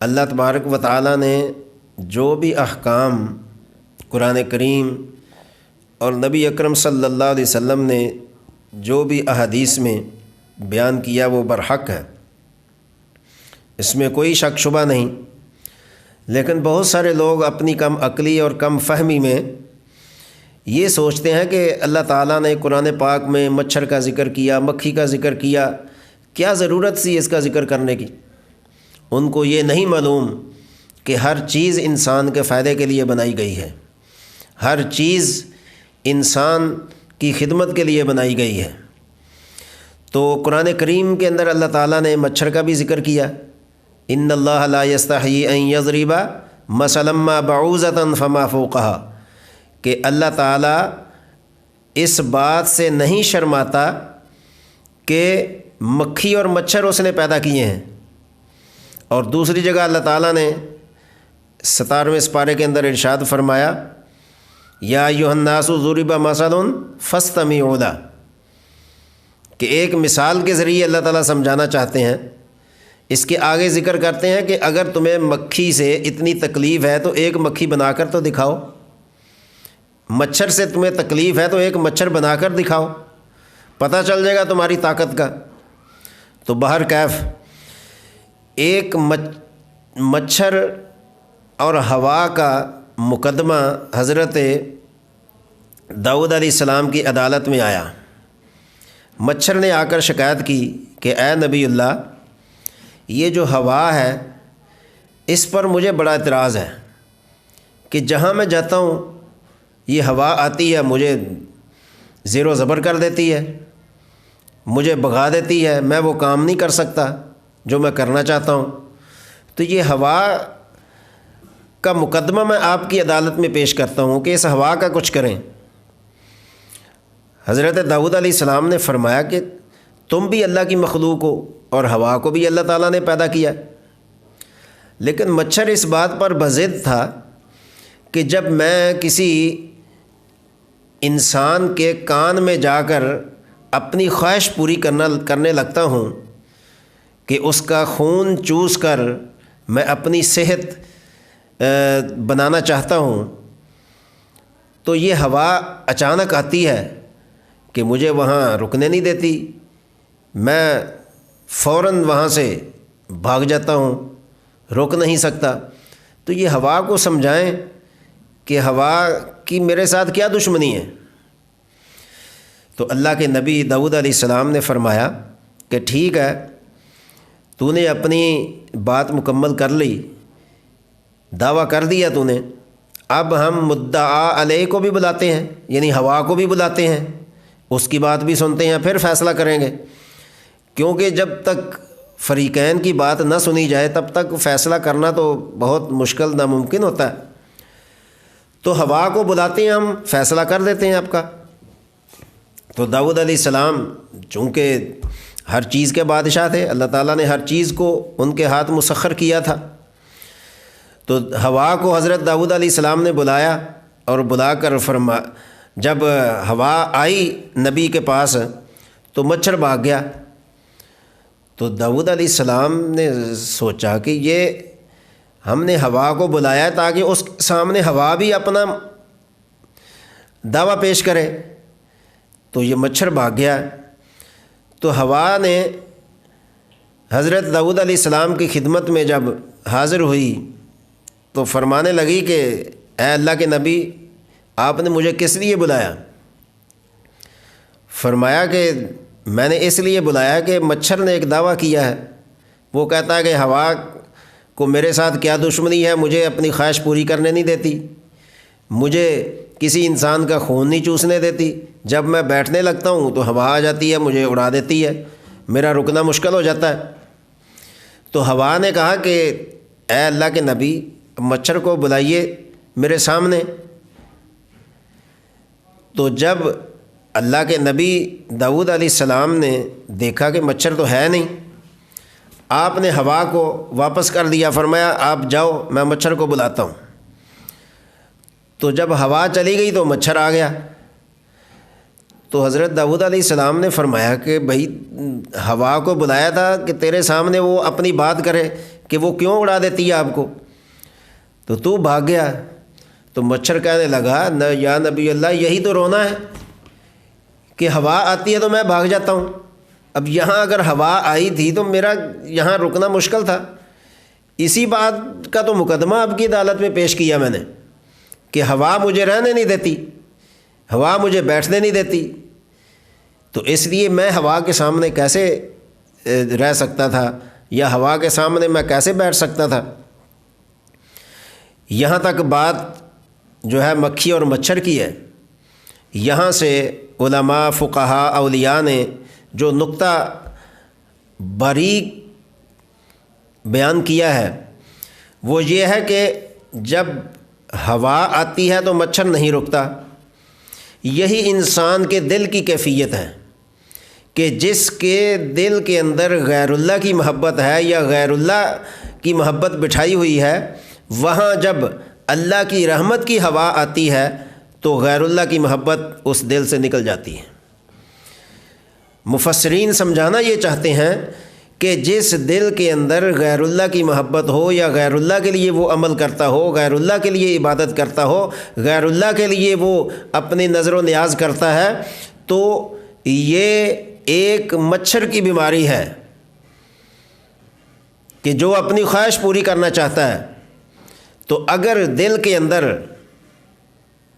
اللہ تبارک و تعالیٰ نے جو بھی احکام قرآن کریم اور نبی اکرم صلی اللہ علیہ وسلم نے جو بھی احادیث میں بیان کیا وہ برحق ہے، اس میں کوئی شک شبہ نہیں۔ لیکن بہت سارے لوگ اپنی کم عقلی اور کم فہمی میں یہ سوچتے ہیں کہ اللہ تعالیٰ نے قرآن پاک میں مچھر کا ذکر کیا، مکھی کا ذکر کیا، کیا ضرورت سی اس کا ذکر کرنے کی؟ ان کو یہ نہیں معلوم کہ ہر چیز انسان کے فائدے کے لیے بنائی گئی ہے، ہر چیز انسان کی خدمت کے لیے بنائی گئی ہے۔ تو قرآن کریم کے اندر اللہ تعالیٰ نے مچھر کا بھی ذکر کیا، ان اللہ لا یستحیی ان یضرب مثلا ما بعوضۃ فما فوقها، کہ اللہ تعالیٰ اس بات سے نہیں شرماتا کہ مکھی اور مچھر اس نے پیدا کیے ہیں۔ اور دوسری جگہ اللہ تعالیٰ نے 17ویں سپارے کے اندر ارشاد فرمایا، یا ایھا الناس ضرب مثل فاستمعوا لہ، کہ ایک مثال کے ذریعے اللہ تعالیٰ سمجھانا چاہتے ہیں۔ اس کے آگے ذکر کرتے ہیں کہ اگر تمہیں مکھی سے اتنی تکلیف ہے تو ایک مکھی بنا کر تو دکھاؤ، مچھر سے تمہیں تکلیف ہے تو ایک مچھر بنا کر دکھاؤ، پتہ چل جائے گا تمہاری طاقت کا۔ تو بہر کیف ایک مچھر اور ہوا کا مقدمہ حضرت داؤد علیہ السلام کی عدالت میں آیا۔ مچھر نے آ کر شکایت کی کہ اے نبی اللہ، یہ جو ہوا ہے اس پر مجھے بڑا اعتراض ہے کہ جہاں میں جاتا ہوں یہ ہوا آتی ہے، مجھے زیر و زبر کر دیتی ہے، مجھے بھگا دیتی ہے، میں وہ کام نہیں کر سکتا جو میں کرنا چاہتا ہوں۔ تو یہ ہوا کا مقدمہ میں آپ کی عدالت میں پیش کرتا ہوں کہ اس ہوا کا کچھ کریں۔ حضرت داؤد علیہ السلام نے فرمایا کہ تم بھی اللہ کی مخلوق ہو اور ہوا کو بھی اللہ تعالیٰ نے پیدا کیا۔ لیکن مچھر اس بات پر بضد تھا کہ جب میں کسی انسان کے کان میں جا کر اپنی خواہش پوری کرنے لگتا ہوں کہ اس کا خون چوس کر میں اپنی صحت بنانا چاہتا ہوں، تو یہ ہوا اچانک آتی ہے کہ مجھے وہاں رکنے نہیں دیتی، میں فوراً وہاں سے بھاگ جاتا ہوں، روک نہیں سکتا۔ تو یہ ہوا کو سمجھائیں کہ ہوا کی میرے ساتھ کیا دشمنی ہے؟ تو اللہ کے نبی داؤد علیہ السلام نے فرمایا کہ ٹھیک ہے، تو نے اپنی بات مکمل کر لی، دعویٰ کر دیا تو نے، اب ہم مدعا علیہ کو بھی بلاتے ہیں، یعنی ہوا کو بھی بلاتے ہیں، اس کی بات بھی سنتے ہیں، پھر فیصلہ کریں گے۔ کیونکہ جب تک فریقین کی بات نہ سنی جائے تب تک فیصلہ کرنا تو بہت مشکل ناممکن ہوتا ہے۔ تو ہوا کو بلاتے ہیں، ہم فیصلہ کر دیتے ہیں آپ کا۔ تو داؤد علیہ السلام چونکہ ہر چیز کے بادشاہ تھے، اللہ تعالیٰ نے ہر چیز کو ان کے ہاتھ مسخر کیا تھا، تو ہوا کو حضرت داؤد علیہ السلام نے بلایا اور بلا کر جب ہوا آئی نبی کے پاس تو مچھر بھاگ گیا۔ تو داؤد علیہ السلام نے سوچا کہ یہ ہم نے ہوا کو بلایا تاکہ اس سامنے ہوا بھی اپنا دعویٰ پیش کرے، تو یہ مچھر بھاگ گیا۔ تو ہوا نے حضرت داؤد علیہ السلام کی خدمت میں جب حاضر ہوئی تو فرمانے لگی کہ اے اللہ کے نبی، آپ نے مجھے کس لیے بلایا؟ فرمایا کہ میں نے اس لیے بلایا کہ مچھر نے ایک دعویٰ کیا ہے، وہ کہتا ہے کہ ہوا کو میرے ساتھ کیا دشمنی ہے، مجھے اپنی خواہش پوری کرنے نہیں دیتی، مجھے کسی انسان کا خون نہیں چوسنے دیتی، جب میں بیٹھنے لگتا ہوں تو ہوا آ جاتی ہے، مجھے اڑا دیتی ہے، میرا رکنا مشکل ہو جاتا ہے۔ تو ہوا نے کہا کہ اے اللہ کے نبی، مچھر کو بلائیے میرے سامنے۔ تو جب اللہ کے نبی داؤد علیہ السلام نے دیکھا کہ مچھر تو ہے نہیں، آپ نے ہوا کو واپس کر دیا، فرمایا آپ جاؤ، میں مچھر کو بلاتا ہوں۔ تو جب ہوا چلی گئی تو مچھر آ گیا۔ تو حضرت داؤد علیہ السلام نے فرمایا کہ بھائی ہوا کو بلایا تھا کہ تیرے سامنے وہ اپنی بات کرے کہ وہ کیوں اڑا دیتی ہے آپ کو، تو بھاگ گیا۔ تو مچھر کہنے لگا نہ یا نبی اللہ، یہی تو رونا ہے کہ ہوا آتی ہے تو میں بھاگ جاتا ہوں، اب یہاں اگر ہوا آئی تھی تو میرا یہاں رکنا مشکل تھا۔ اسی بات کا تو مقدمہ اب کی عدالت میں پیش کیا میں نے کہ ہوا مجھے رہنے نہیں دیتی، ہوا مجھے بیٹھنے نہیں دیتی، تو اس لیے میں ہوا کے سامنے کیسے رہ سکتا تھا، یا ہوا کے سامنے میں کیسے بیٹھ سکتا تھا۔ یہاں تک بات جو ہے مکھی اور مچھر کی ہے۔ یہاں سے علماء، فقہاء، اولیاء نے جو نقطہ باریک بیان کیا ہے وہ یہ ہے کہ جب ہوا آتی ہے تو مچھر نہیں رکتا۔ یہی انسان کے دل کی کیفیت ہے کہ جس کے دل کے اندر غیر اللہ کی محبت ہے یا غیر اللہ کی محبت بٹھائی ہوئی ہے، وہاں جب اللہ کی رحمت کی ہوا آتی ہے تو غیر اللہ کی محبت اس دل سے نکل جاتی ہے۔ مفسرین سمجھانا یہ چاہتے ہیں کہ جس دل کے اندر غیر اللہ کی محبت ہو یا غیر اللہ کے لیے وہ عمل کرتا ہو، غیر اللہ کے لیے عبادت کرتا ہو، غیر اللہ کے لیے وہ اپنی نظر و نیاز کرتا ہے، تو یہ ایک مچھر کی بیماری ہے کہ جو اپنی خواہش پوری کرنا چاہتا ہے۔ تو اگر دل کے اندر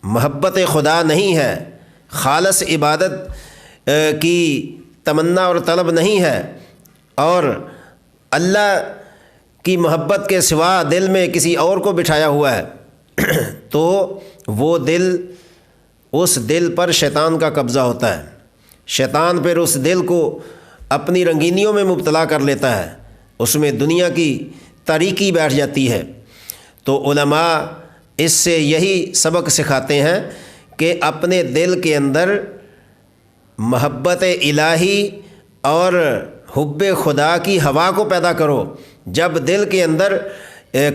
محبت خدا نہیں ہے، خالص عبادت کی تمنا اور طلب نہیں ہے، اور اللہ کی محبت کے سوا دل میں کسی اور کو بٹھایا ہوا ہے تو وہ دل، اس دل پر شیطان کا قبضہ ہوتا ہے۔ شیطان پھر اس دل کو اپنی رنگینیوں میں مبتلا کر لیتا ہے، اس میں دنیا کی تاریکی بیٹھ جاتی ہے۔ تو علماء اس سے یہی سبق سکھاتے ہیں کہ اپنے دل کے اندر محبت الہی اور حب خدا کی ہوا کو پیدا کرو۔ جب دل کے اندر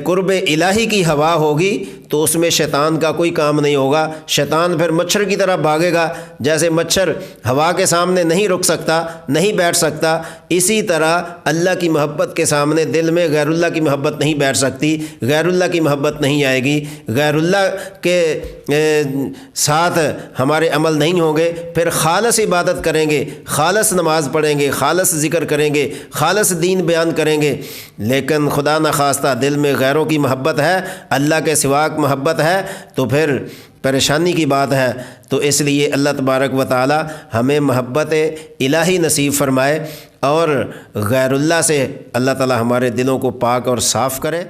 قرب الہی کی ہوا ہوگی تو اس میں شیطان کا کوئی کام نہیں ہوگا۔ شیطان پھر مچھر کی طرح بھاگے گا، جیسے مچھر ہوا کے سامنے نہیں رک سکتا، نہیں بیٹھ سکتا، اسی طرح اللہ کی محبت کے سامنے دل میں غیر اللہ کی محبت نہیں بیٹھ سکتی، غیر اللہ کی محبت نہیں آئے گی، غیر اللہ کے ساتھ ہمارے عمل نہیں ہوں گے۔ پھر خالص عبادت کریں گے، خالص نماز پڑھیں گے، خالص ذکر کریں گے، خالص دین بیان کریں گے، لیکن خدا نخواستہ دل میں غیروں کی محبت ہے، اللہ کے سوا محبت ہے، تو پھر پریشانی کی بات ہے۔ تو اس لیے اللہ تبارک و تعالی ہمیں محبت الہی نصیب فرمائے اور غیر اللہ سے اللہ تعالی ہمارے دلوں کو پاک اور صاف کرے۔